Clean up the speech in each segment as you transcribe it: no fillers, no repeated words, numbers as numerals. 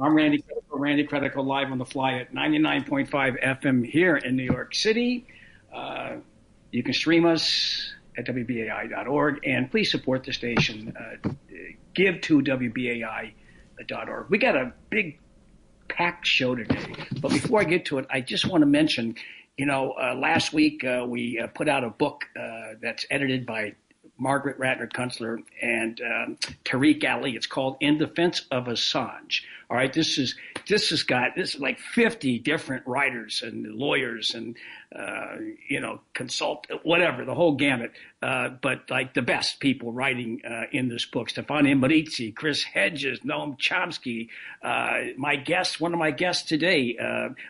I'm Randy Credico, live on the fly at 99.5 FM here in New York City. You can stream us at WBAI.org, and please support the station. Give to WBAI.org. We got a big packed show today, but before I get to it, I just want to mention, last week we put out a book that's edited by Margaret Ratner Kunstler and Tariq Ali. It's called In Defense of Assange. All right, this is like 50 different writers and lawyers and consult, whatever, the whole gamut. But like the best people writing in this book: Stefania Marizzi, Chris Hedges, Noam Chomsky. One of my guests today,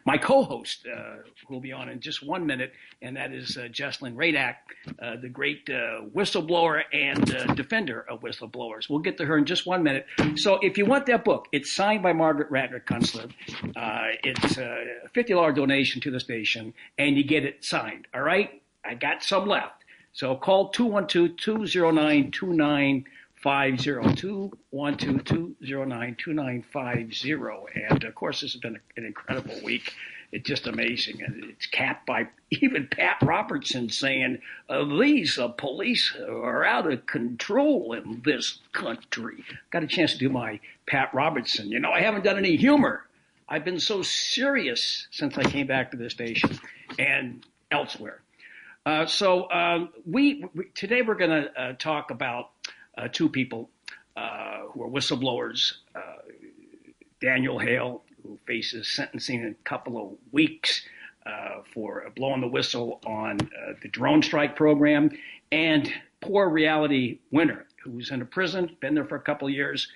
my co-host, who will be on in just 1 minute, and that is Jesslyn Radak, the great whistleblower and defender of whistleblowers. We'll get to her in just 1 minute. So if you want that book, it's signed by Margaret Ratner Kunstler. It's a $50 donation to the station, and you get it signed. All right? I got some left. So call 212-209-2950, 212-209-2950. And, of course, this has been an incredible week. It's just amazing. And it's capped by even Pat Robertson saying, these police are out of control in this country. Got a chance to do my Pat Robertson. I haven't done any humor. I've been so serious since I came back to the station and elsewhere. So today we're going to talk about two people who are whistleblowers. Daniel Hale, who faces sentencing in a couple of weeks for blowing the whistle on the drone strike program, and poor Reality Winner, who's in a prison, been there for a couple of years.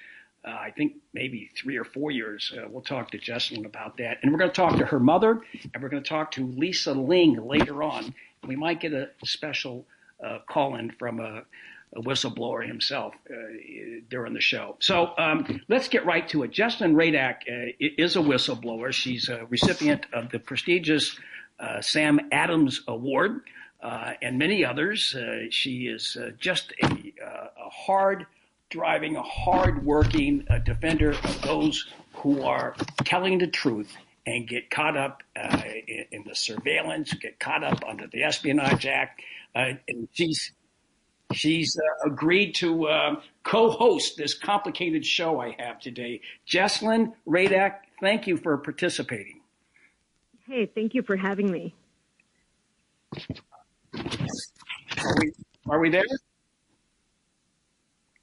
I think maybe 3 or 4 years. We'll talk to Jesslyn about that. And we're going to talk to her mother, and we're going to talk to Lisa Ling later on. We might get a special call-in from a whistleblower himself during the show. So let's get right to it. Jesslyn Radak is a whistleblower. She's a recipient of the prestigious Sam Adams Award and many others. She is just a hard-working defender of those who are telling the truth and get caught up in the surveillance, get caught up under the Espionage Act. And she's agreed to co-host this complicated show I have today. Jesslyn Radak, thank you for participating. Hey, thank you for having me. Are we there?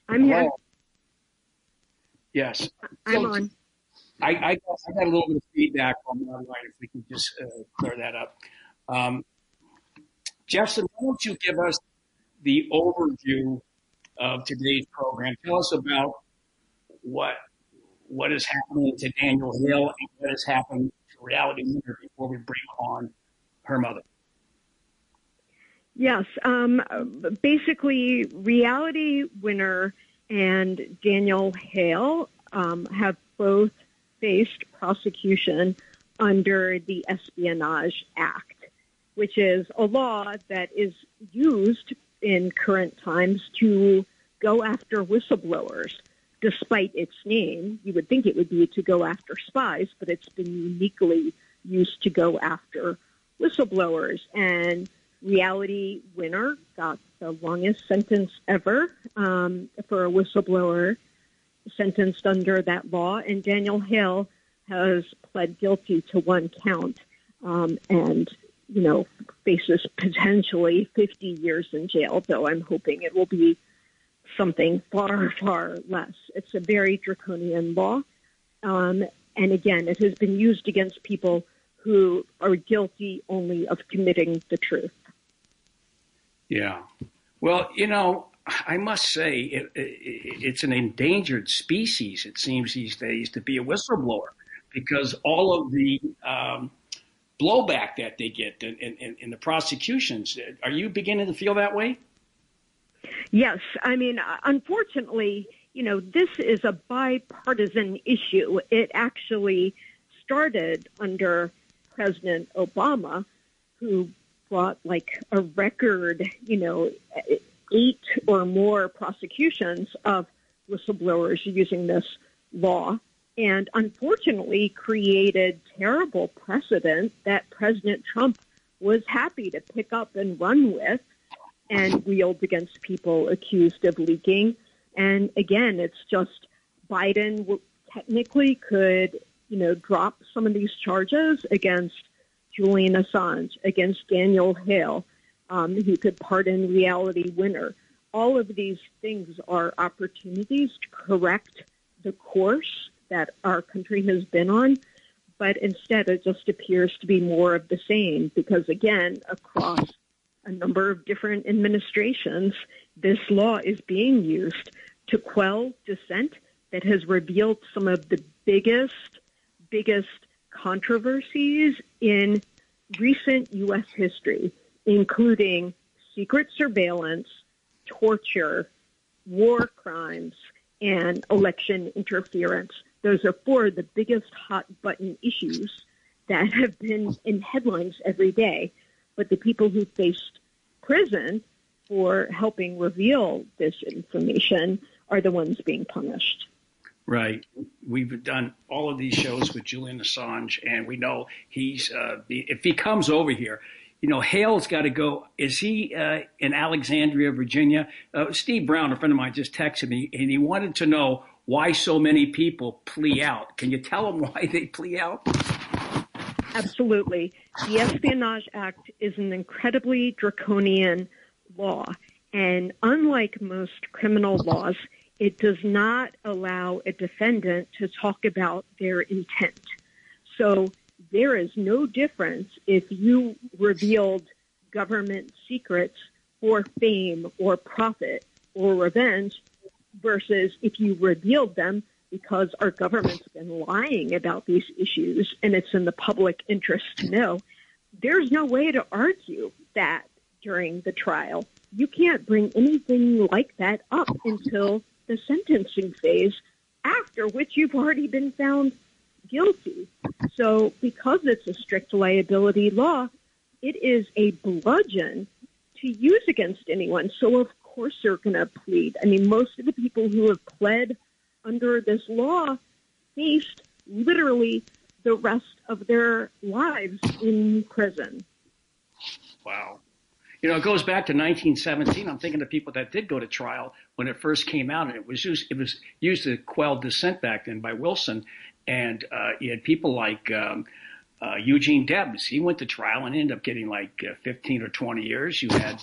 I'm here. Yes. I'm on. I got a little bit of feedback on my line, if we can just clear that up. Jesslyn, why don't you give us the overview of today's program? Tell us about what is happening to Daniel Hale and what has happened to Reality Winner before we bring on her mother. Yes. Basically, Reality Winner and Daniel Hale have both faced prosecution under the Espionage Act, which is a law that is used in current times to go after whistleblowers. Despite its name, you would think it would be to go after spies, but it's been uniquely used to go after whistleblowers. And Reality Winner got the longest sentence ever for a whistleblower sentenced under that law, and Daniel Hale has pled guilty to one count and faces potentially 50 years in jail, though I'm hoping it will be something far, far less. It's a very draconian law. And again, it has been used against people who are guilty only of committing the truth. Yeah. Well, I must say it's an endangered species, it seems these days, to be a whistleblower, because all of the blowback that they get in the prosecutions. Are you beginning to feel that way? Yes. I mean, unfortunately, this is a bipartisan issue. It actually started under President Obama, who brought like a record, 8 or more prosecutions of whistleblowers using this law. and unfortunately created terrible precedent that President Trump was happy to pick up and run with and wield against people accused of leaking. And again, it's just Biden technically could, drop some of these charges against Julian Assange, against Daniel Hale. He could pardon Reality Winner. All of these things are opportunities to correct the course that our country has been on, but instead it just appears to be more of the same because, again, across a number of different administrations, this law is being used to quell dissent that has revealed some of the biggest controversies in recent U.S. history, including secret surveillance, torture, war crimes, and election interference. Those are four of the biggest hot-button issues that have been in headlines every day. But the people who faced prison for helping reveal this information are the ones being punished. Right. We've done all of these shows with Julian Assange, and we know he's, if he comes over here, Hale's got to go. Is he in Alexandria, Virginia? Steve Brown, a friend of mine, just texted me, and he wanted to know why so many people plea out. Can you tell him why they plea out? Absolutely. The Espionage Act is an incredibly draconian law, and unlike most criminal laws, it does not allow a defendant to talk about their intent. So there is no difference if you revealed government secrets for fame or profit or revenge versus if you revealed them because our government's been lying about these issues and it's in the public interest to know. There's no way to argue that during the trial. You can't bring anything like that up until the sentencing phase, after which you've already been found guilty. So because it's a strict liability law, it is a bludgeon to use against anyone. So of course they're going to plead. I mean, most of the people who have pled under this law faced literally the rest of their lives in prison. Wow. It goes back to 1917. I'm thinking of people that did go to trial when it first came out, and it was used to quell dissent back then by Wilson. And you had people like Eugene Debs. He went to trial and ended up getting like 15 or 20 years. You had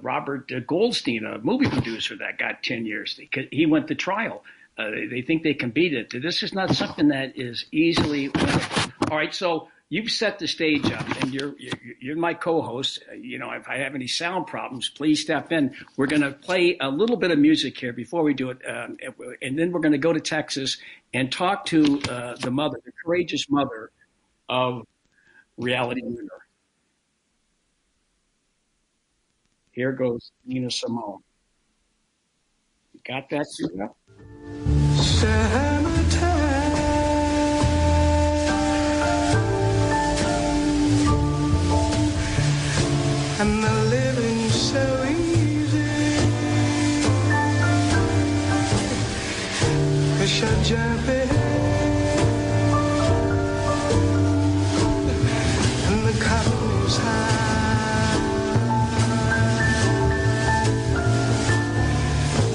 Robert Goldstein, a movie producer, that got 10 years. He went to trial. They think they can beat it. This is not something that is easily winnable. All right, so you've set the stage up, and you're my co-host. If I have any sound problems, please step in. We're going to play a little bit of music here before we do it, and then we're going to go to Texas and talk to the mother, the courageous mother of Reality Winner. Here goes Nina Simone. You got that, Nina? And the living so easy, 'cause you're jumping, and the cotton is high.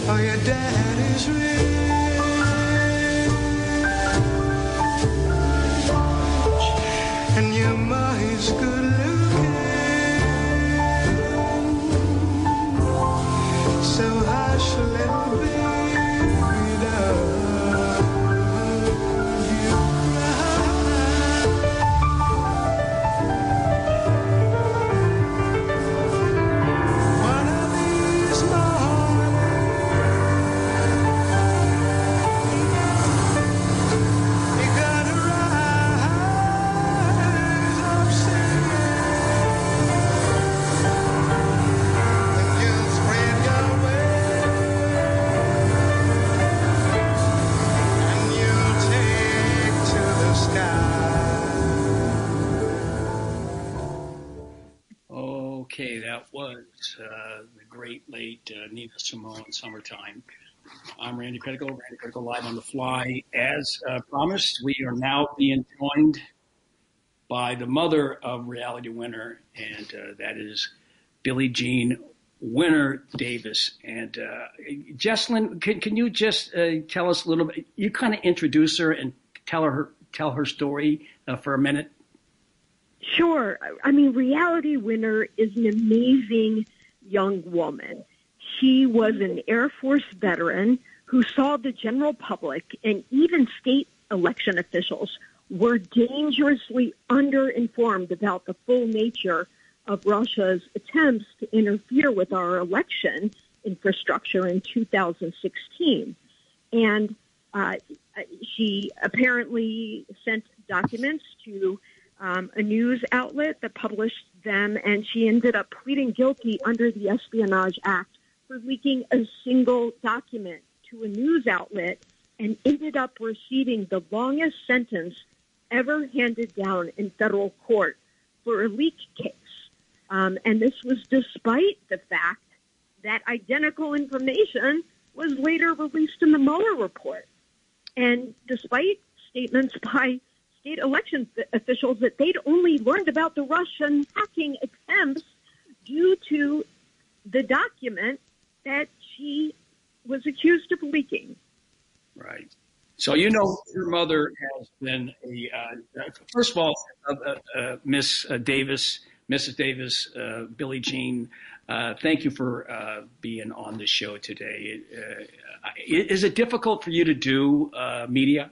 Oh, your daddy's rich, and your mom's good looking. So hush, little baby, don't you cry. One of these mornings, you're gonna rise up singing, and you'll spread your and you'll take to the sky. Okay, that was the great late Nina Simone, Summertime. I'm Randy Critical Live on the Fly. As promised, we are now being joined by the mother of Reality Winner, and that is Billie Jean Winner Davis. And Jesselyn, can you just tell us a little bit? You kind of introduce her and tell her story for a minute. Sure. I mean, Reality Winner is an amazing young woman. She was an Air Force veteran who saw the general public and even state election officials were dangerously underinformed about the full nature of Russia's attempts to interfere with our election infrastructure in 2016. And she apparently sent documents to a news outlet that published them, and she ended up pleading guilty under the Espionage Act for leaking a single document to a news outlet and ended up receiving the longest sentence ever handed down in federal court for a leak case. And this was despite the fact that identical information was later released in the Mueller report. And despite statements by state election officials that they'd only learned about the Russian hacking attempts due to the document that she was accused of leaking. Right. So, you know, your mother has been first of all, Mrs. Davis, Billie Jean, thank you for being on the show today. Is it difficult for you to do media?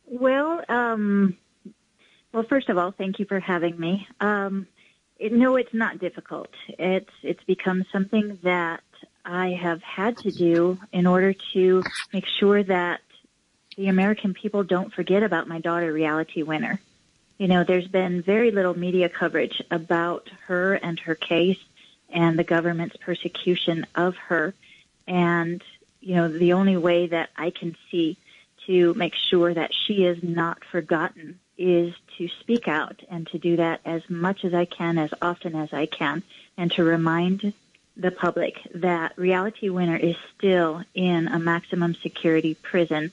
Well, first of all, thank you for having me. No, it's not difficult. It's become something that I have had to do in order to make sure that the American people don't forget about my daughter, Reality Winner. You know, there's been very little media coverage about her and her case and the government's persecution of her. And, you know, the only way that I can see to make sure that she is not forgotten is to speak out and to do that as much as I can, as often as I can, and to remind the public that Reality Winner is still in a maximum security prison,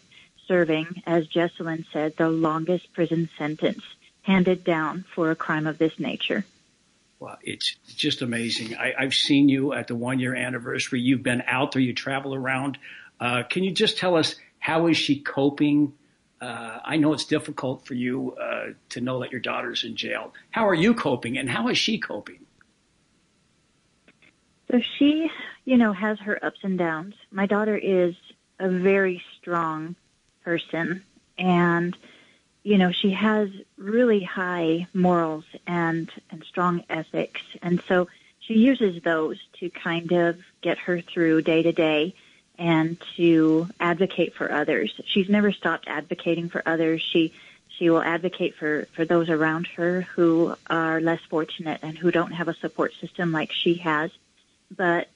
serving, as Jesselyn said, the longest prison sentence handed down for a crime of this nature. Well, it's just amazing. I've seen you at the 1-year anniversary. You've been out there. You travel around. Can you just tell us, how is she coping? I know it's difficult for you to know that your daughter's in jail. How are you coping, and how is she coping? So she, you know, has her ups and downs. My daughter is a very strong person, and, you know, she has really high morals and strong ethics. And so she uses those to kind of get her through day to day and to advocate for others. She's never stopped advocating for others. She will advocate for those around her who are less fortunate and who don't have a support system like she has. But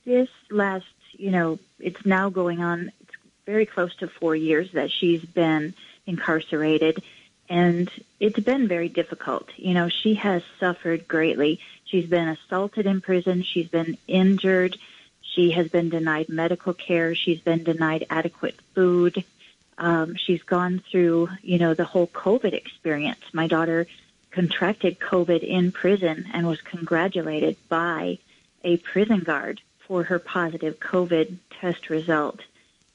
this last, you know, it's now going on, it's very close to 4 years that she's been incarcerated. And it's been very difficult. You know, she has suffered greatly. She's been assaulted in prison. She's been injured. She has been denied medical care. She's been denied adequate food. She's gone through, you know, the whole COVID experience. My daughter contracted COVID in prison and was congratulated by a prison guard for her positive COVID test result.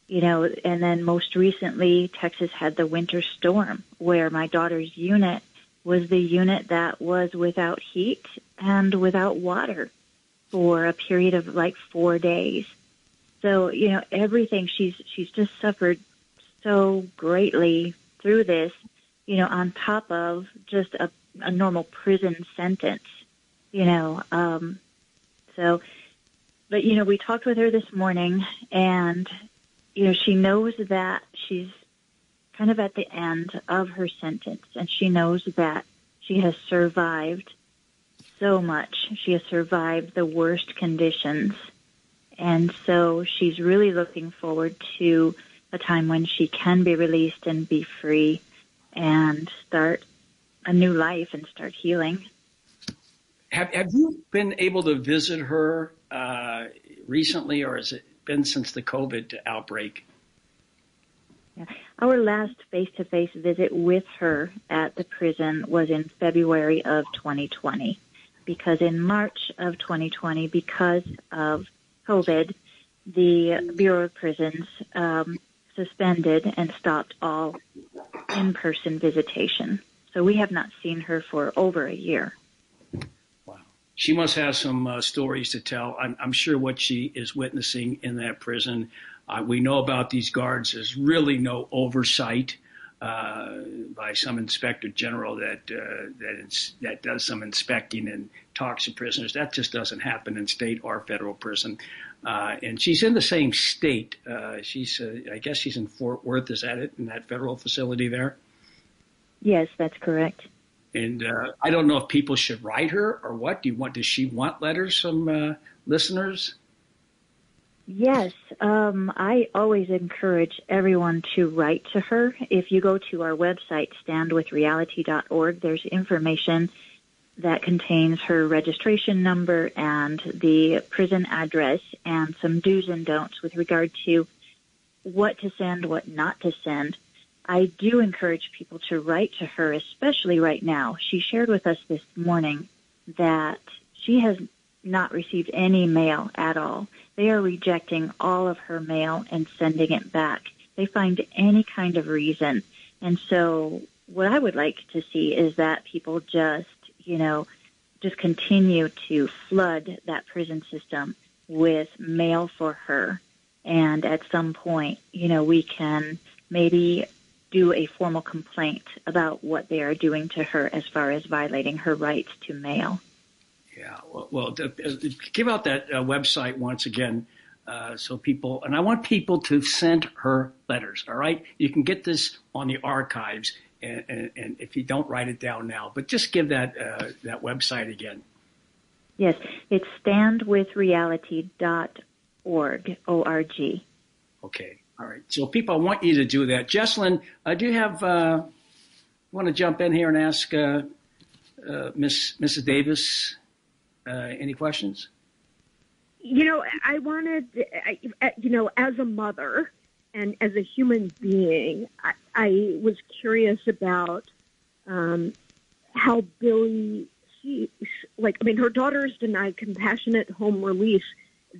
You know, and then most recently, Texas had the winter storm where my daughter's unit was the unit that was without heat and without water for a period of like 4 days. So, you know, everything, she's just suffered so greatly through this, you know, on top of just a normal prison sentence, you know. But, you know, we talked with her this morning, and, you know, she knows that she's kind of at the end of her sentence, and she knows that she has survived so much. She has survived the worst conditions. And so she's really looking forward to a time when she can be released and be free and start a new life and start healing. Have you been able to visit her recently, or has it been since the COVID outbreak? Yeah. Our last face-to-face visit with her at the prison was in February of 2020, because in March of 2020, because of COVID, the Bureau of Prisons suspended and stopped all in-person visitation. So we have not seen her for over a year. Wow. She must have some stories to tell. I'm sure what she is witnessing in that prison. We know about these guards. There's really no oversight by some inspector general that does some inspecting and talks to prisoners. That just doesn't happen in state or federal prison. And she's in the same state. I guess she's in Fort Worth. Is that it? In that federal facility there? Yes, that's correct. And I don't know if people should write her or what. Does she want letters from listeners? Yes, I always encourage everyone to write to her. If you go to our website, standwithreality.org, there's information that contains her registration number and the prison address and some do's and don'ts with regard to what to send, what not to send. I do encourage people to write to her, especially right now. She shared with us this morning that she has not received any mail at all. They are rejecting all of her mail and sending it back. They find any kind of reason. And so what I would like to see is that people just continue to flood that prison system with mail for her. And at some point, we can maybe do a formal complaint about what they are doing to her as far as violating her rights to mail. Yeah, well, give out that website once again so people, and I want people to send her letters, all right? You can get this on the archives, and if you don't write it down now, but just give that website again. Yes, it's standwithreality.org, O-R-G. Okay, all right. So people, I want you to do that. Jesselyn, do you want to jump in here and ask Mrs. Davis any questions? I wanted, as a mother and as a human being, I was curious about how Billy, her daughter is denied compassionate home release.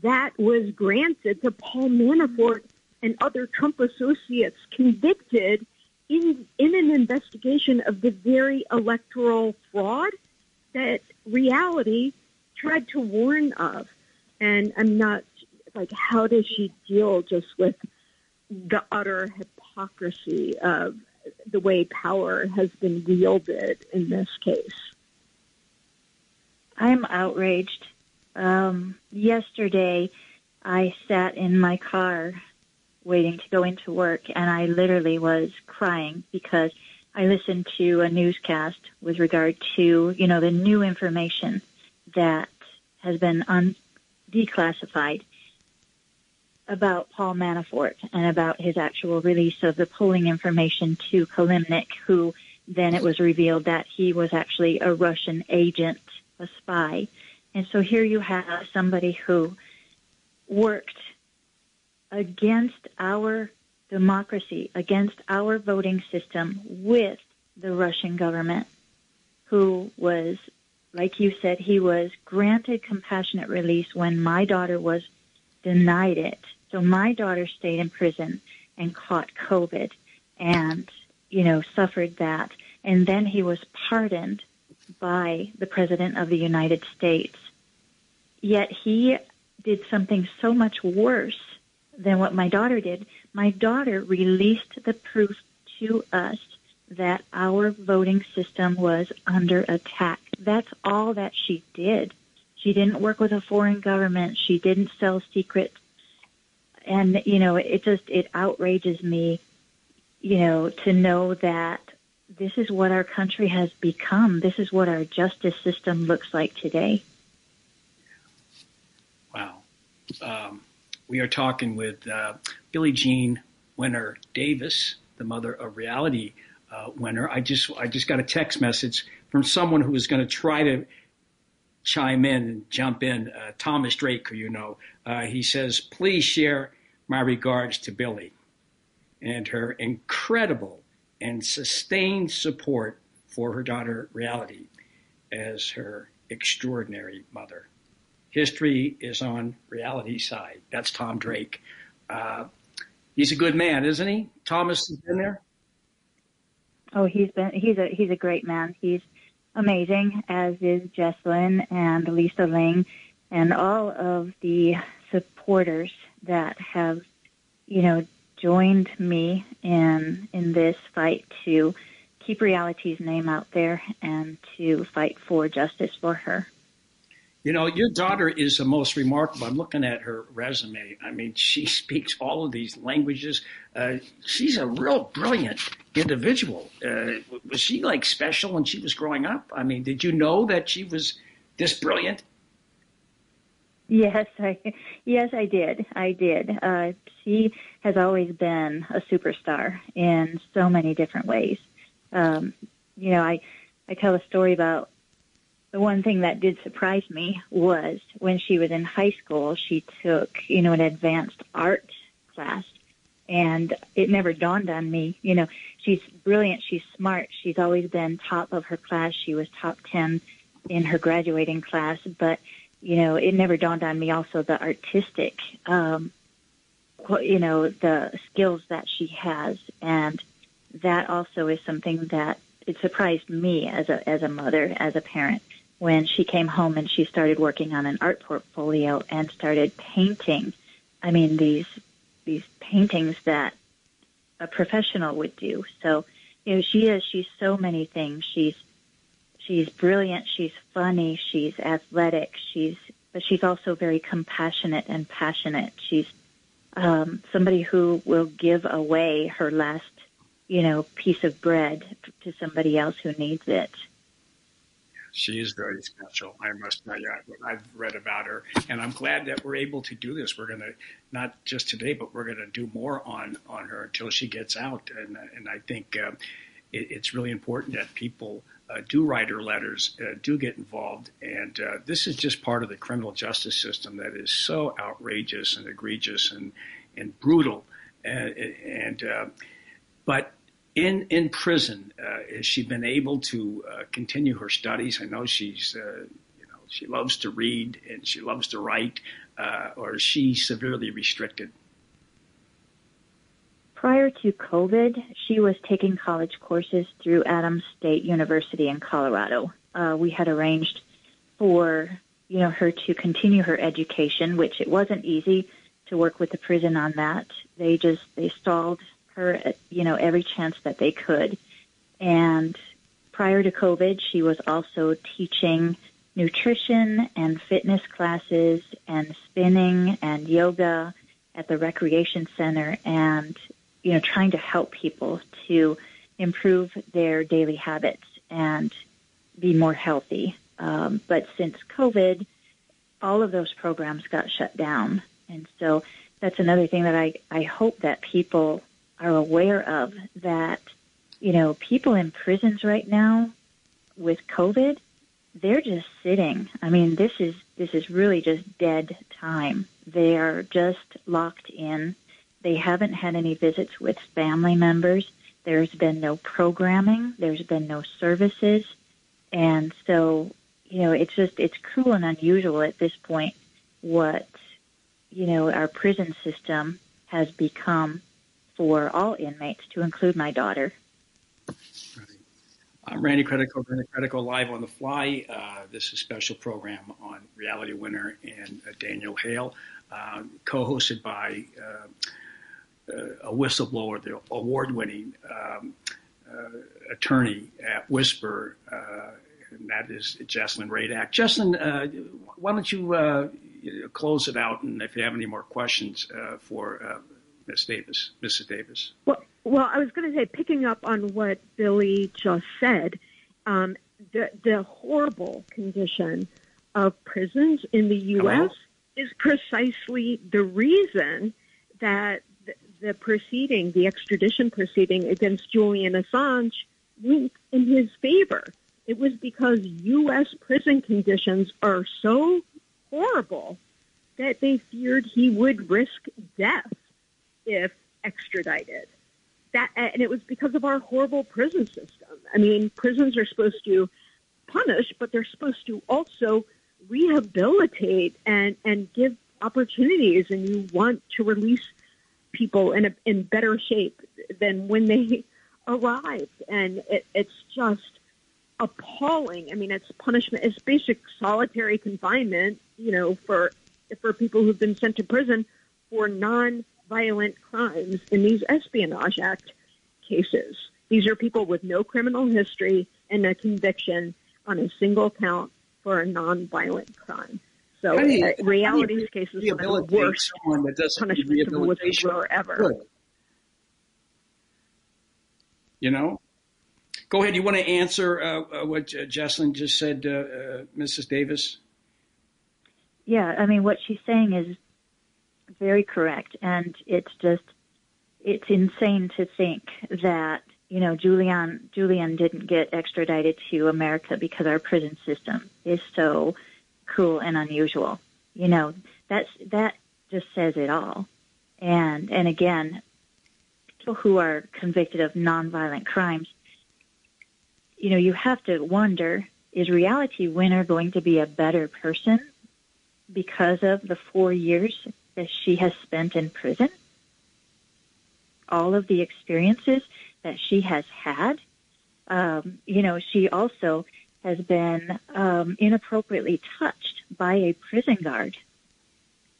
That was granted to Paul Manafort and other Trump associates convicted in an investigation of the very electoral fraud that Reality tried to warn of. And I'm not, how does she deal just with the utter hypocrisy of the way power has been wielded in this case? I'm outraged. Yesterday, I sat in my car waiting to go into work, and I literally was crying because I listened to a newscast with regard to, the new information that has been declassified about Paul Manafort and about his actual release of the polling information to Kalimnik, who then it was revealed that he was actually a Russian agent, a spy. And so here you have somebody who worked against our democracy, against our voting system with the Russian government, who was, like you said, he was granted compassionate release when my daughter was denied it. So my daughter stayed in prison and caught COVID and, suffered that. And then he was pardoned by the President of the United States. Yet he did something so much worse than what my daughter did. My daughter released the proof to us that our voting system was under attack. That's all that she did. She didn't work with a foreign government. She didn't sell secrets. And, it outrages me, to know that this is what our country has become. This is what our justice system looks like today. Wow. We are talking with Billie Jean Winner Davis, the mother of Reality Winner. I just got a text message from someone who was going to try to chime in and jump in. Thomas Drake, who you know, he says, please share my regards to Billy and her incredible and sustained support for her daughter Reality as her extraordinary mother. History is on Reality's side. That's Tom Drake. He's a good man, isn't he? Thomas has been there. Oh, he's a great man. He's amazing, as is Jesselyn and Lisa Ling and all of the supporters that have, joined me in this fight to keep Reality's name out there and to fight for justice for her. Your daughter is the most remarkable. I'm looking at her resume. I mean, she speaks all of these languages. She's a real brilliant individual. Was she special when she was growing up? I mean, did you know that she was this brilliant? Yes, I did. I did. She has always been a superstar in so many different ways. I tell a story about the one thing that did surprise me was when she was in high school, she took, an advanced art class, and it never dawned on me, she's brilliant, she's smart, she's always been top of her class, she was top 10 in her graduating class, but, it never dawned on me also the artistic, the skills that she has, and that also is something that it surprised me as a mother, as a parent, when she came home and she started working on an art portfolio and started painting. I mean, these paintings that a professional would do. So, she's so many things. She's brilliant. She's funny. She's athletic. But she's also very compassionate and passionate. She's somebody who will give away her last, piece of bread to somebody else who needs it. She is very special. I must tell you, I've read about her, and I'm glad that we're able to do this. We're going to, not just today, but we're going to do more on her until she gets out. And I think it's really important that people do write her letters, do get involved. And this is just part of the criminal justice system that is so outrageous and egregious and brutal. But in prison, has she been able to continue her studies? I know she loves to read and she loves to write, or is she severely restricted? Prior to COVID, she was taking college courses through Adams State University in Colorado. We had arranged for, her to continue her education, which it wasn't easy to work with the prison on that. They stalled her, every chance that they could. And prior to COVID, she was also teaching nutrition and fitness classes and spinning and yoga at the recreation center and, trying to help people to improve their daily habits and be more healthy. But since COVID, all of those programs got shut down. And so that's another thing that I hope that people are aware of, that, people in prisons right now with COVID, they're just sitting. I mean, this is really just dead time. They are just locked in. They haven't had any visits with family members. There's been no programming. There's been no services. And so, it's cruel and unusual at this point what, our prison system has become for all inmates, to include my daughter. Right. I'm Randy Credico, live on the fly. This is a special program on Reality winner and Daniel Hale, co-hosted by a whistleblower, the award-winning attorney at Whisper, and that is Jesselyn Radak. Jesselyn, why don't you close it out, and if you have any more questions for Mrs. Davis. Well, I was going to say, picking up on what Billy just said, the horrible condition of prisons in the U.S. is precisely the reason that the extradition proceeding against Julian Assange went in his favor. It was because U.S. prison conditions are so horrible that they feared he would risk death if extradited. And it was because of our horrible prison system. I mean, prisons are supposed to punish, but they're supposed to also rehabilitate and give opportunities, and you want to release people in better shape than when they arrived. And it's just appalling. I mean, it's punishment. It's basic solitary confinement, for people who've been sent to prison for non-violent crimes in these Espionage Act cases. These are people with no criminal history and a conviction on a single count for a non-violent crime. So reality cases are the worst punishment of whistleblower ever. Good. Go ahead. You want to answer what Jesslyn just said, Mrs. Davis? Yeah, I mean, what she's saying is very correct, and it's insane to think that, Julian didn't get extradited to America because our prison system is so cruel and unusual. That just says it all. And again, people who are convicted of nonviolent crimes, you have to wonder, is Reality Winner going to be a better person because of the 4 years that she has spent in prison? All of the experiences that she has had. She also has been inappropriately touched by a prison guard.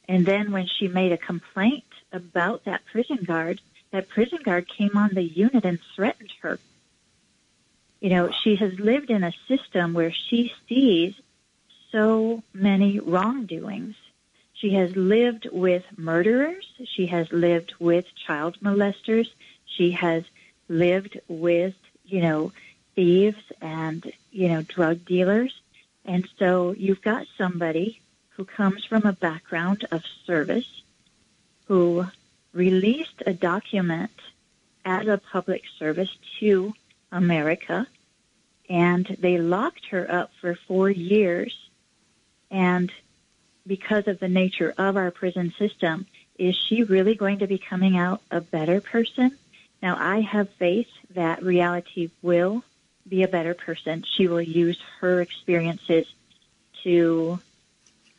And then when she made a complaint about that prison guard came on the unit and threatened her. She has lived in a system where she sees so many wrongdoings. She has lived with murderers. She has lived with child molesters. She has lived with, thieves and, drug dealers. And so you've got somebody who comes from a background of service, who released a document as a public service to America, and they locked her up for 4 years. And because of the nature of our prison system, is she really going to be coming out a better person? Now, I have faith that Reality will be a better person. She will use her experiences to,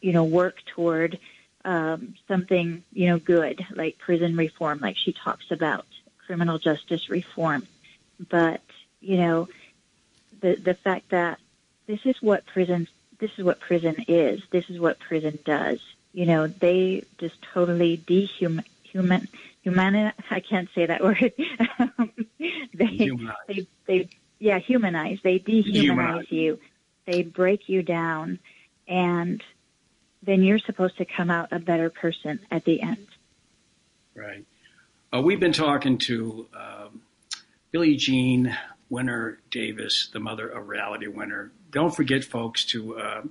work toward something, good, like prison reform, like she talks about, criminal justice reform. But, the fact that this is what prison is. This is what prison does. They just totally humanize. I can't say that word. Humanize. They dehumanize you. They break you down, and then you're supposed to come out a better person at the end. Right. We've been talking to Billie Jean Winner Davis, the mother of Reality Winner. Don't forget, folks, to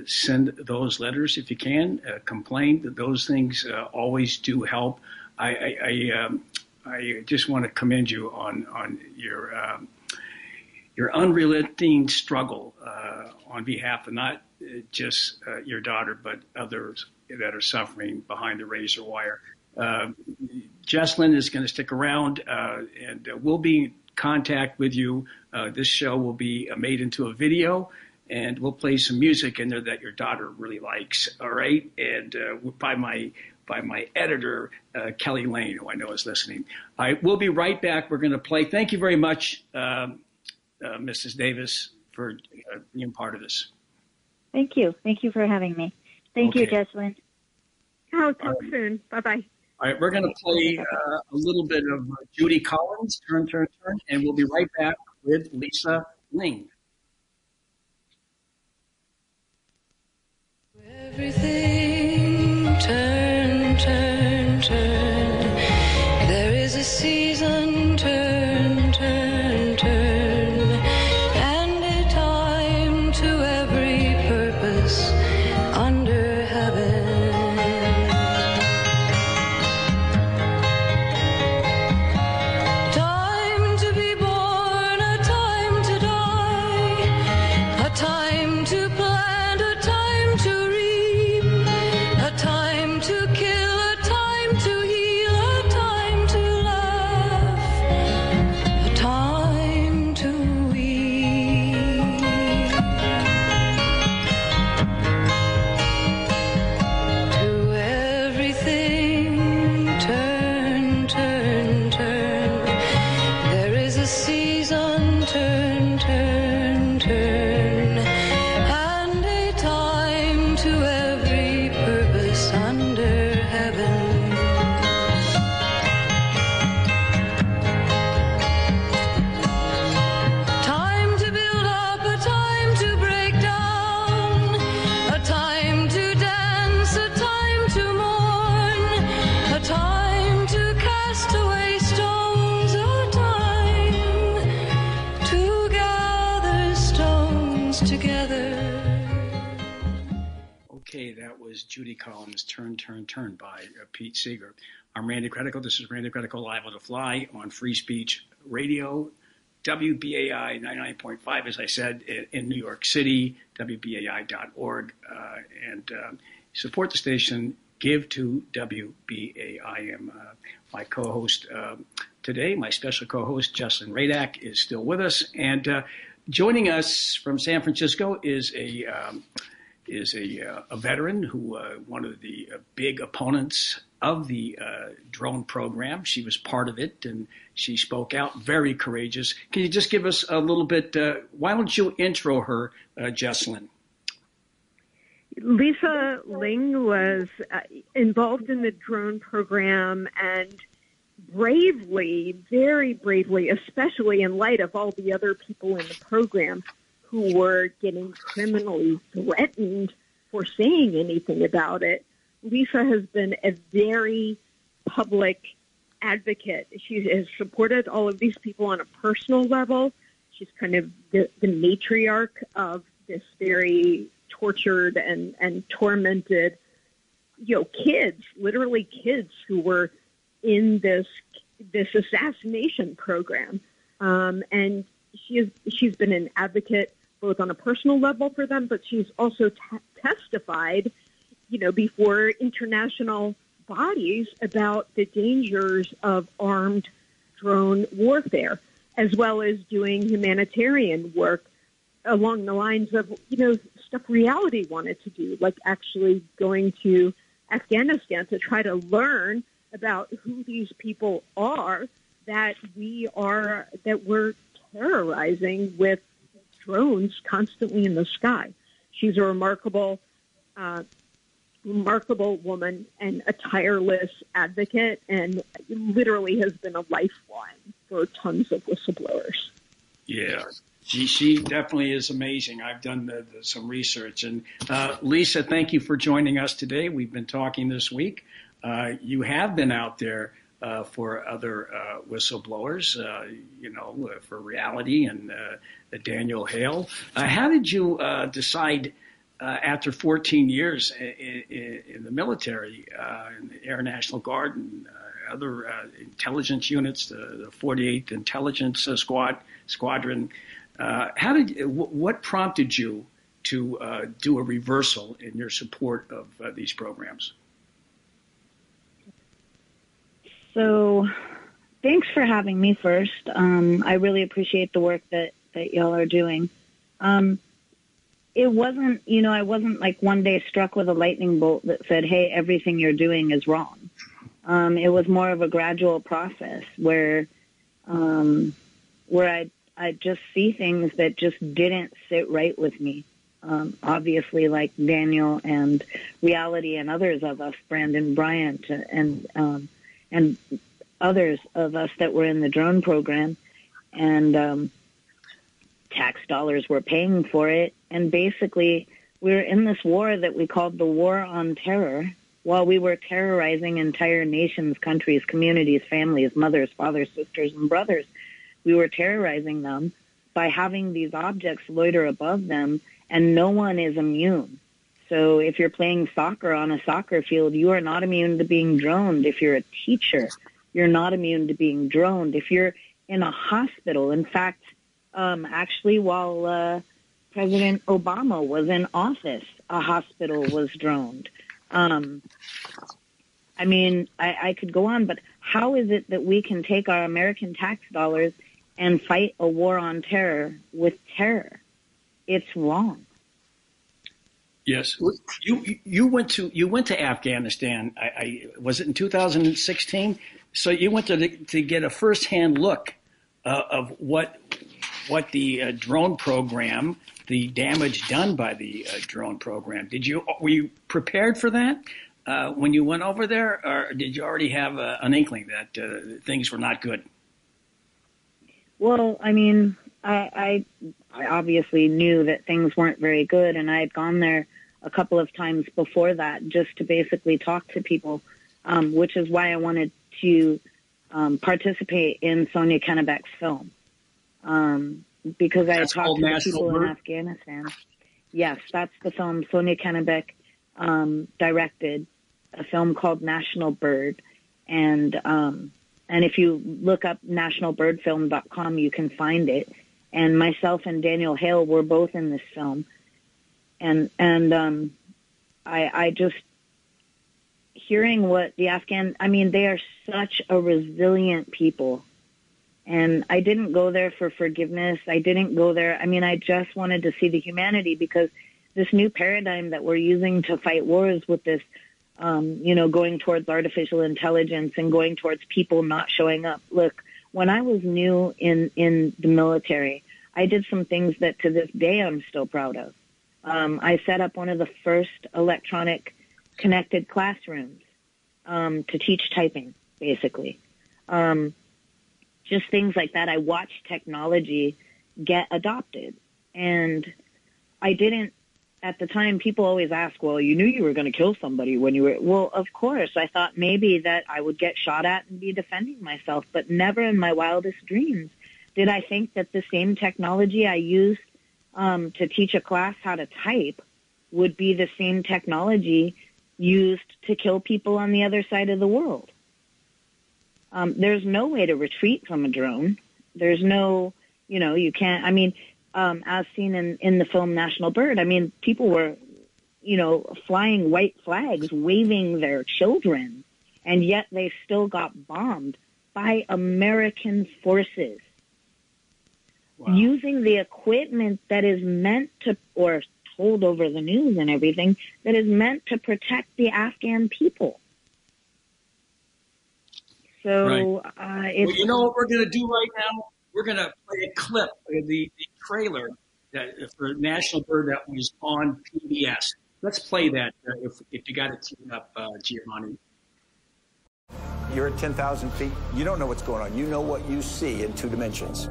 send those letters if you can. Complain. Those things always do help. I just want to commend you on your unrelenting struggle on behalf of not just your daughter, but others that are suffering behind the razor wire. Jesslyn is going to stick around, and we'll be in contact with you. This show will be made into a video, and we'll play some music in there that your daughter really likes. All right, and by my editor, Kelly Lane, who I know is listening. All right, we'll be right back. We're going to play. Thank you very much, Mrs. Davis, for being part of this. Thank you. Thank you for having me. Thank you, Jesslyn. Oh, talk soon. Bye-bye. All right, we're going to play a little bit of Judy Collins, Turn, Turn, Turn, and we'll be right back with Lisa Ling. Everything turn, turn, turn. There is a season, turn, turn, turn, and a time to every purpose under heaven. Time to be born, a time to die, turn, turn, turn. There is a season, turn, turn, turn, and a time to every purpose under heaven. Time to build up, a time to break down, a time to dance, a time to mourn, a time to cast away stones, a time to gather stones together. Okay, that was Judy Collins' Turn, Turn, Turn by Pete Seeger. I'm Randy Credico. This is Randy Credico live on the fly on Free Speech Radio, WBAI 99.5, as I said, in New York City, WBAI.org. And support the station, give to WBAI. I am my co-host today. My special co-host, Jesslyn Radak, is still with us. And joining us from San Francisco is a veteran who one of the big opponents of the drone program. She was part of it, and she spoke out, very courageous. Can you just give us a little bit, why don't you intro her, Jesslyn? Lisa Ling was involved in the drone program and bravely, very bravely, especially in light of all the other people in the program who were getting criminally threatened for saying anything about it. Lisa has been a very public advocate. She has supported all of these people on a personal level. She's kind of the matriarch of this very tortured and tormented, kids, literally kids who were in this assassination program. And she's been an advocate both on a personal level for them, but she's also testified, before international bodies about the dangers of armed drone warfare, as well as doing humanitarian work along the lines of, stuff Reality wanted to do, like actually going to Afghanistan to try to learn about who these people are that we're terrorizing with drones constantly in the sky. She's a remarkable woman and a tireless advocate, and literally has been a lifeline for tons of whistleblowers. Yeah, she definitely is amazing. I've done some research. And Lisa, thank you for joining us today. We've been talking this week. You have been out there for other whistleblowers, for Reality and Daniel Hale. How did you decide after 14 years in the military, in the Air National Guard and other intelligence units, the 48th Intelligence Squadron, what prompted you to do a reversal in your support of these programs? So thanks for having me first. I really appreciate the work that y'all are doing. It wasn't, I wasn't like one day struck with a lightning bolt that said, hey, everything you're doing is wrong. It was more of a gradual process where I'd just see things that just didn't sit right with me. Obviously, like Daniel and Reality and others of us, Brandon Bryant and others of us that were in the drone program, and tax dollars were paying for it. And basically, we were in this war that we called the War on Terror, while we were terrorizing entire nations, countries, communities, families, mothers, fathers, sisters, and brothers. We were terrorizing them by having these objects loiter above them, and no one is immune. So if you're playing soccer on a soccer field, you are not immune to being droned. If you're a teacher, you're not immune to being droned. If you're in a hospital, in fact, actually, while President Obama was in office, a hospital was droned. I could go on, but how is it that we can take our American tax dollars and fight a war on terror with terror? It's wrong. Yes, you went to Afghanistan. I was it in 2016. So you went to get a firsthand look of what the drone program, the damage done by the drone program. Were you prepared for that when you went over there, or did you already have an inkling that things were not good? Well, I mean, I obviously knew that things weren't very good, and I had gone there a couple of times before that just to basically talk to people, which is why I wanted to participate in Sonia Kennebeck's film, because I had talked to the people in Afghanistan. Yes, that's the film. Sonia Kennebeck directed a film called National Bird, and if you look up nationalbirdfilm.com, you can find it. And myself and Daniel Hale were both in this film. And I just hearing what the they are such a resilient people. And I didn't go there for forgiveness. I didn't go there. I just wanted to see the humanity, because this new paradigm that we're using to fight wars with this, going towards artificial intelligence and going towards people not showing up. Look, when I was new in the military, I did some things that to this day I'm still proud of. I set up one of the first electronic connected classrooms to teach typing, basically. Just things like that. I watched technology get adopted. And I didn't, at the time, people always ask, well, you knew you were going to kill somebody when you were, well, of course. I thought maybe that I would get shot at and be defending myself, but never in my wildest dreams did I think that the same technology I used to teach a class how to type would be the same technology used to kill people on the other side of the world. There's no way to retreat from a drone. There's no, you can't, as seen in the film National Bird, people were, flying white flags, waving their children, and yet they still got bombed by American forces. Wow. Using the equipment that is meant to, or told over the news and everything, that is meant to protect the Afghan people. So, right. Well, you know what we're going to do right now? We're going to play a clip of the trailer for National Bird that was on PBS. Let's play that if you got it tuned up, Giovanni. You're at 10,000 feet. You don't know what's going on. You know what you see in 2 dimensions.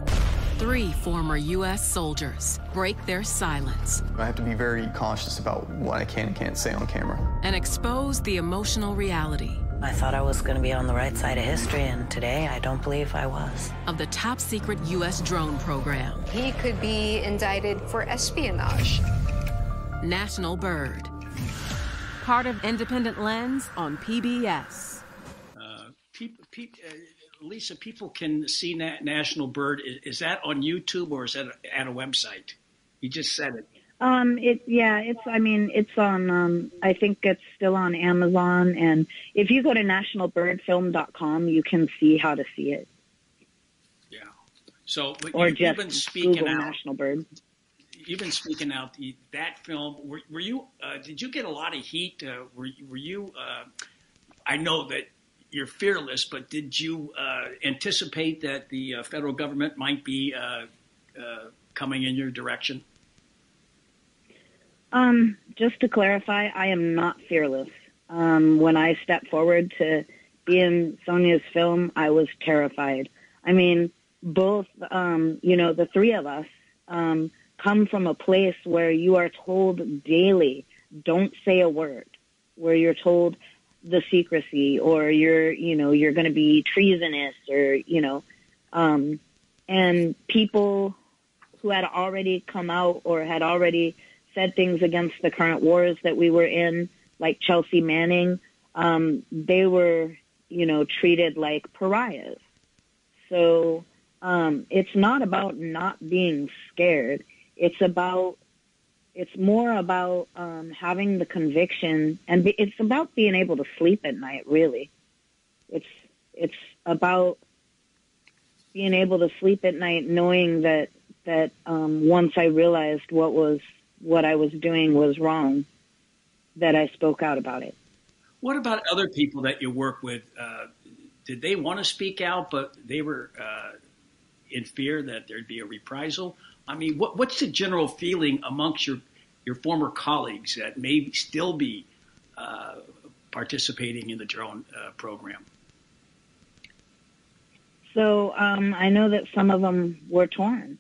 3 former U.S. soldiers break their silence. I have to be very cautious about what I can and can't say on camera. And expose the emotional reality. I thought I was going to be on the right side of history, and today I don't believe I was. Of the top secret U.S. drone program. He could be indicted for espionage. National Bird. Part of Independent Lens on PBS. Lisa, people can see National Bird. Is that on YouTube or is that at a website? You just said it. It's on, I think it's still on Amazon. And if you go to nationalbirdfilm.com, you can see how to see it. Yeah. So, but or you've been speaking Google out. National Bird. You've been speaking out that film. Were you? Did you get a lot of heat? Were you? I know that you're fearless, but did you anticipate that the federal government might be coming in your direction? Just to clarify, I am not fearless. When I stepped forward to be in Sonia's film, I was terrified. Both, the 3 of us come from a place where you are told daily, don't say a word, where you're told the secrecy, or you're going to be treasonous, or, and people who had already come out or had already said things against the current wars that we were in, like Chelsea Manning, they were, treated like pariahs. So it's not about not being scared. It's more about having the conviction, and it's about being able to sleep at night, really. It's about being able to sleep at night knowing that once I realized what I was doing was wrong, that I spoke out about it. What about other people that you work with? Did they want to speak out, but they were in fear that there'd be a reprisal? I mean, what's the general feeling amongst your former colleagues that may still be participating in the drone program? So I know that some of them were torn.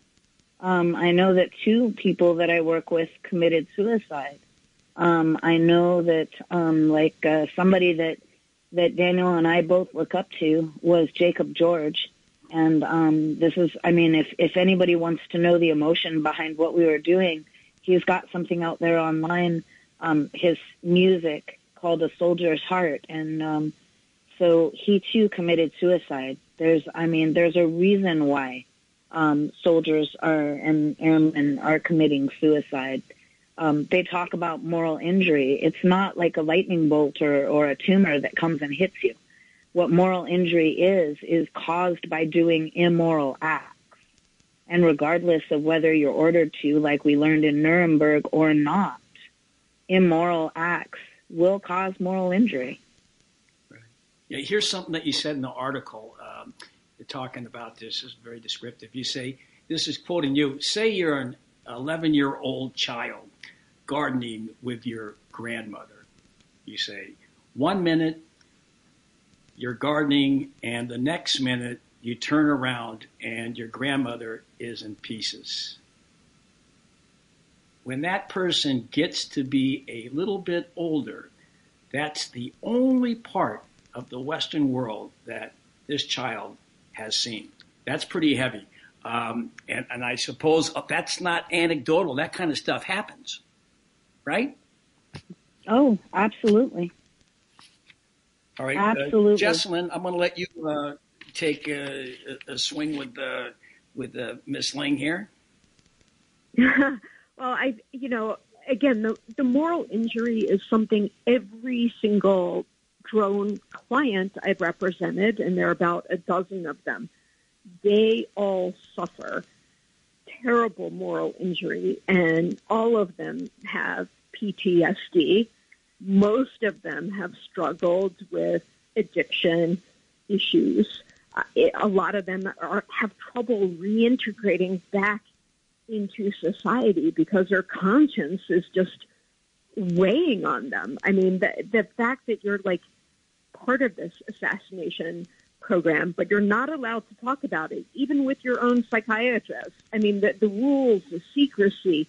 I know that 2 people that I work with committed suicide. I know that somebody that Daniel and I both look up to was Jacob George. And this is, I mean, if anybody wants to know the emotion behind what we were doing, he's got something out there online, his music called A Soldier's Heart. And so he too committed suicide. There's a reason why soldiers and airmen are committing suicide. They talk about moral injury. It's not like a lightning bolt or a tumor that comes and hits you. What moral injury is caused by doing immoral acts. And regardless of whether you're ordered to, like we learned in Nuremberg, or not, immoral acts will cause moral injury. Right. Yeah, here's something that you said in the article. You're talking about this. Is very descriptive. You say, this is quoting you, say you're an 11-year-old child gardening with your grandmother. You say, 1 minute you're gardening, and the next minute you turn around and your grandmother is in pieces. When that person gets to be a little bit older, that's the only part of the Western world that this child has seen. That's pretty heavy. And I suppose that's not anecdotal. That kind of stuff happens, right? Oh, absolutely. All right, absolutely. Jesselyn, I'm going to let you take a swing with Miss Ling here. Well, again, the moral injury is something every single drone client I've represented, and there are about a dozen of them, they all suffer terrible moral injury, and all of them have PTSD. Most of them have struggled with addiction issues. A lot of them have trouble reintegrating back into society because their conscience is just weighing on them. I mean, the fact that you're like part of this assassination program, but you're not allowed to talk about it, even with your own psychiatrist. I mean, the rules, the secrecy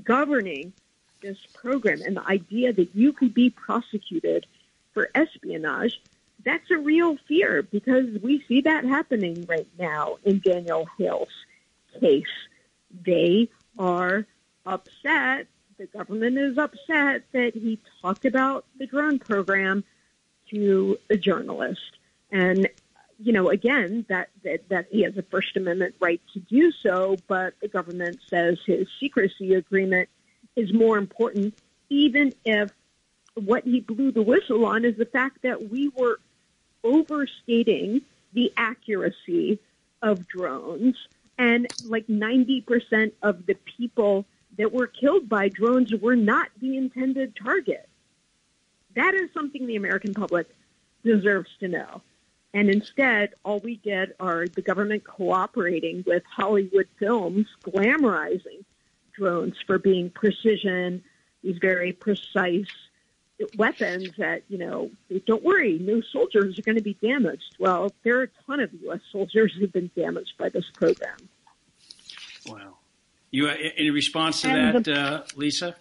governing this program, and the idea that you could be prosecuted for espionage, that's a real fear, because we see that happening right now in Daniel Hale's case. They are upset, the government is upset that he talked about the drone program to a journalist. And, again, that he has a First Amendment right to do so, but the government says his secrecy agreement is more important, even if what he blew the whistle on is the fact that we were overstating the accuracy of drones, and like 90% of the people that were killed by drones were not the intended target. That is something the American public deserves to know. And instead, all we get are the government cooperating with Hollywood films, glamorizing drones for being precision, these very precise weapons that, don't worry, no soldiers are going to be damaged. Well, there are a ton of U.S. soldiers who've been damaged by this program. Wow. You in response to that, Lisa?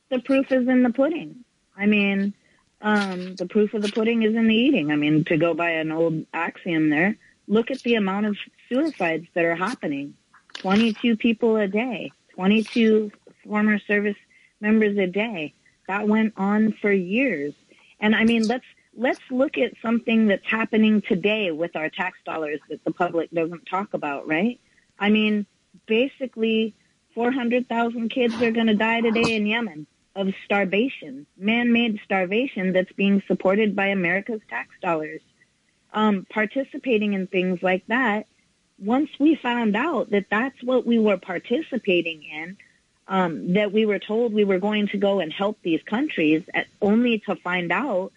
The proof is in the pudding. I mean, the proof of the pudding is in the eating. I mean, to go by an old axiom there, look at the amount of suicides that are happening. 22 people a day, 22 former service members a day. That went on for years. And I mean, let's look at something that's happening today with our tax dollars that the public doesn't talk about, right? I mean, basically 400,000 kids are going to die today in Yemen of starvation, man-made starvation that's being supported by America's tax dollars. Participating in things like that, once we found out that that's what we were participating in, that we were told we were going to go and help these countries, only to find out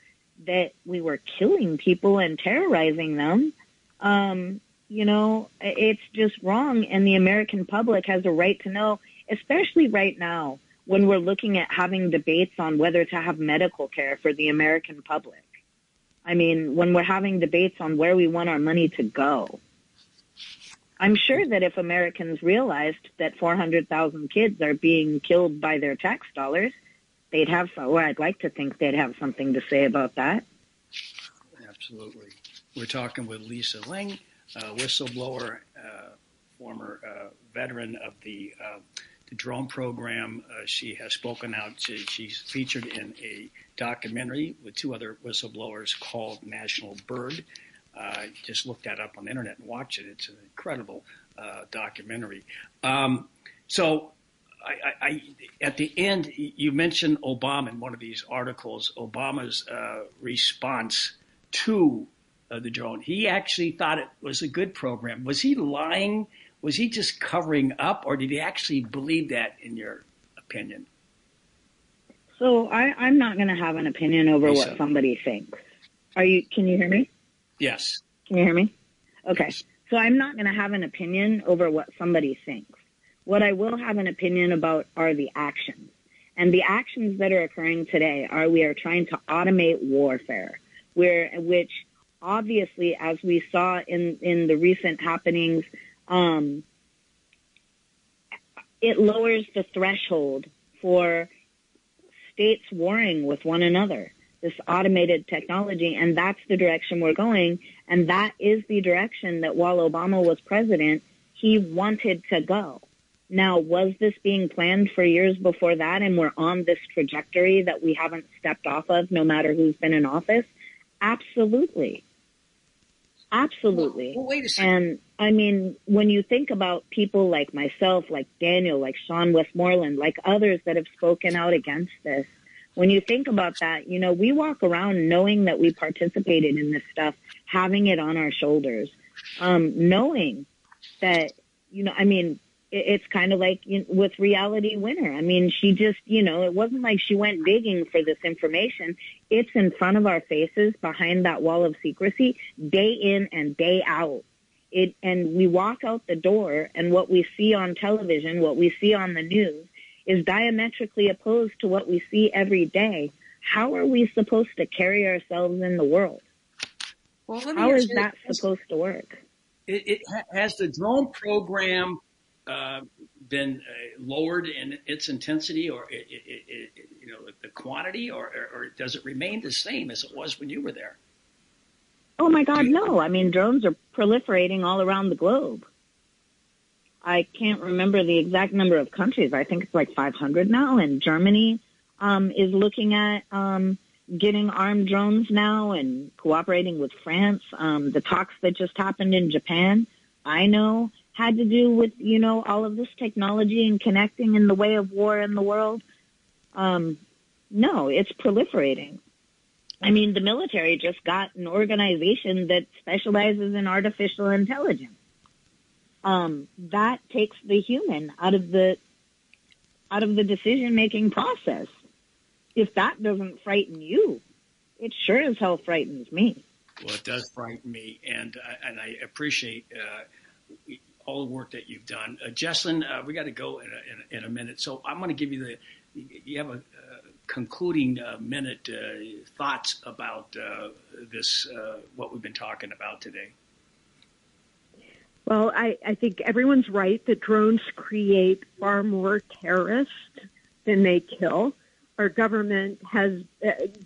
that we were killing people and terrorizing them. It's just wrong, and the American public has a right to know, especially right now when we're looking at having debates on whether to have medical care for the American public. I mean, when we're having debates on where we want our money to go. I'm sure that if Americans realized that 400,000 kids are being killed by their tax dollars, they'd have, or I'd like to think they'd have something to say about that. Absolutely. We're talking with Lisa Ling, whistleblower, former veteran of the drone program. She has spoken out. She's featured in a documentary with two other whistleblowers called National Bird. Just look that up on the internet and watch it. It's an incredible documentary. So I at the end, you mentioned Obama in one of these articles, Obama's response to the drone. He actually thought it was a good program. Was he lying? Was he just covering up, or did he actually believe that, in your opinion? So I'm not going to have an opinion over what somebody thinks. Can you hear me? Yes. Can you hear me? Okay. So I'm not going to have an opinion over what somebody thinks. What I will have an opinion about are the actions. And the actions that are occurring today are we are trying to automate warfare, which obviously, as we saw in the recent happenings, it lowers the threshold for states warring with one another, this automated technology, and that's the direction we're going, and that is the direction that while Obama was president, he wanted to go. Now, was this being planned for years before that, and we're on this trajectory that we haven't stepped off of no matter who's been in office? Absolutely. Absolutely. Well, wait a second. And I mean, when you think about people like myself, like Daniel, like Sean Westmoreland, like others that have spoken out against this, when you think about that, we walk around knowing that we participated in this stuff, having it on our shoulders, knowing that, it's kind of like with Reality Winner. I mean, she just, it wasn't like she went digging for this information. It's in front of our faces behind that wall of secrecy, day in and day out. And we walk out the door, and what we see on television, what we see on the news, is diametrically opposed to what we see every day. How are we supposed to carry ourselves in the world? Well, how is that supposed to work? Has the drone program been lowered in its intensity, or the quantity, or does it remain the same as it was when you were there? Oh my God, no! I mean, drones are proliferating all around the globe. I can't remember the exact number of countries. I think it's like 500 now, and Germany is looking at getting armed drones now and cooperating with France. The talks that just happened in Japan, I know, had to do with, all of this technology and connecting in the way of war in the world. No, it's proliferating. I mean, the military just got an organization that specializes in artificial intelligence. That takes the human out of the decision-making process. If that doesn't frighten you, it sure as hell frightens me. Well, it does frighten me, and I appreciate all the work that you've done. Jesslyn, we got to go in a minute, so I'm going to give you you have a concluding minute thoughts about this, what we've been talking about today. Well, I think everyone's right that drones create far more terrorists than they kill. Our government has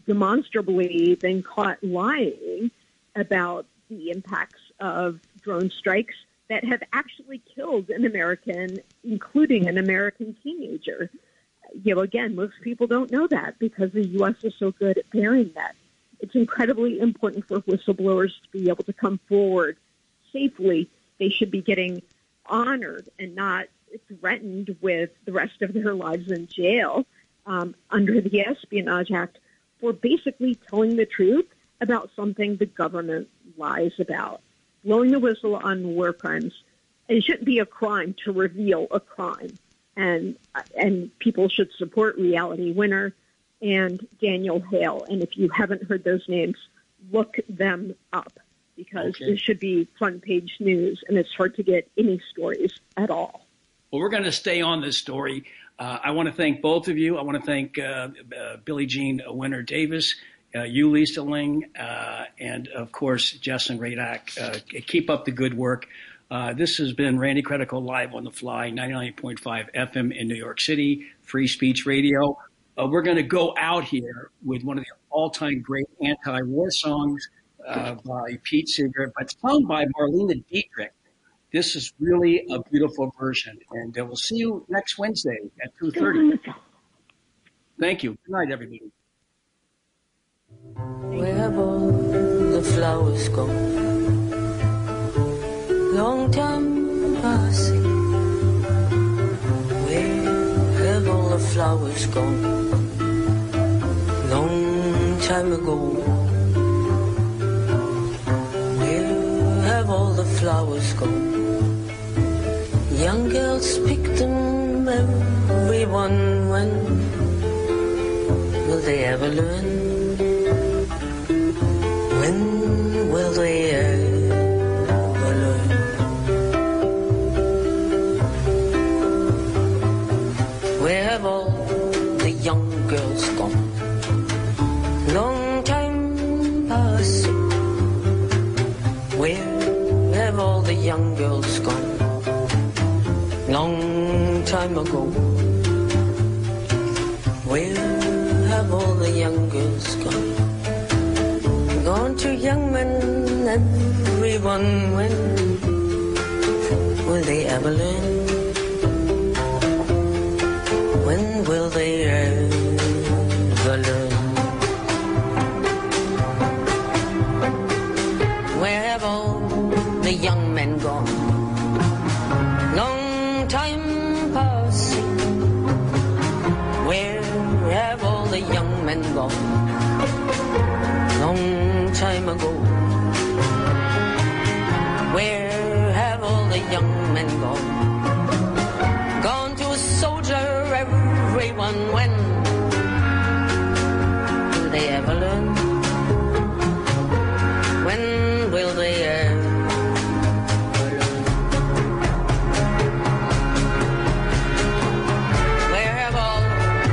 demonstrably been caught lying about the impacts of drone strikes that have actually killed an American, including an American teenager. Again, most people don't know that because the U.S. is so good at burying that. It's incredibly important for whistleblowers to be able to come forward safely. They should be getting honored and not threatened with the rest of their lives in jail under the Espionage Act for basically telling the truth about something the government lies about. Blowing the whistle on war crimes. It shouldn't be a crime to reveal a crime. and people should support Reality Winner and Daniel Hale. And if you haven't heard those names, look them up, because it should be front page news, and it's hard to get any stories at all. Well, we're going to stay on this story. I want to thank both of you. I want to thank Billie Jean Winter Davis, you, Lisa Ling, and, of course, Justin Radak. Keep up the good work. This has been Randy Credico Live on the Fly, 99.5 FM in New York City, Free Speech Radio. We're going to go out here with one of the all-time great anti-war songs by Pete Seeger, but sung by Marlena Dietrich. This is really a beautiful version, and we'll see you next Wednesday at 2:30. Thank you. Good night, everybody. Where have all the flowers gone? Long time passing. Where have all the flowers gone? Long time ago. Where have all the flowers gone? Young girls pick them, everyone. When will they ever learn? When will they ever learn? Where have all the young girls gone? Long time passing. Where have all the young girls gone? Long time ago. Where have all the young girls gone? Gone to young men, everyone. When will they ever learn? When will they ever learn? Where have all the young men gone? Long time passing. Where have all the young men gone? Long time ago. Where have all the young men gone? Gone to a soldier, everyone. When will they ever learn? When will they ever learn? Where have all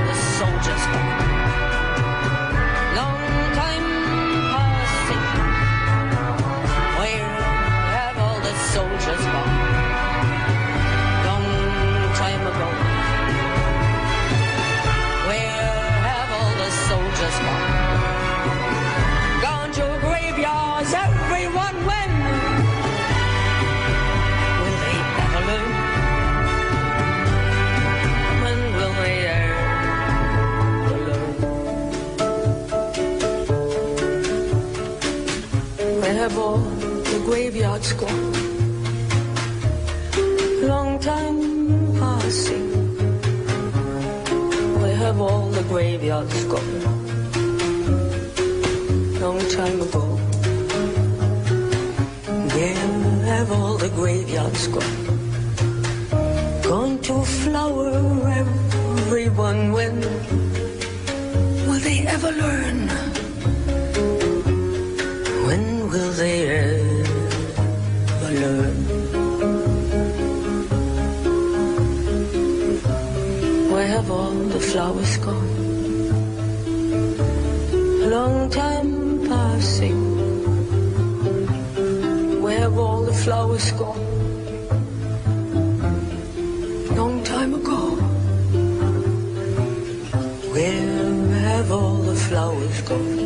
the soldiers gone? Long time passing. Where have all the soldiers gone? Long time ago. Where have all the soldiers gone? Gone to graveyards, everyone. When will they ever learn? When will they ever learn? Where have all the graveyards gone? Long time passing. Where have all the graveyards gone? Long time ago. Where have all the graveyards gone? Gone to flower, everyone. When will they ever learn? When will they ever learn? Where have all the flowers gone? A long time passing. Where have all the flowers gone? Long time ago. Where have all the flowers gone?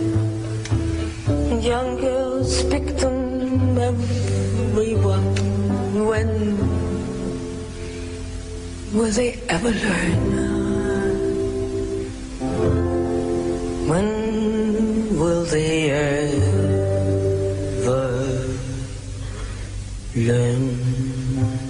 Young girls pick them, everyone. When will they ever learn? When will they ever learn?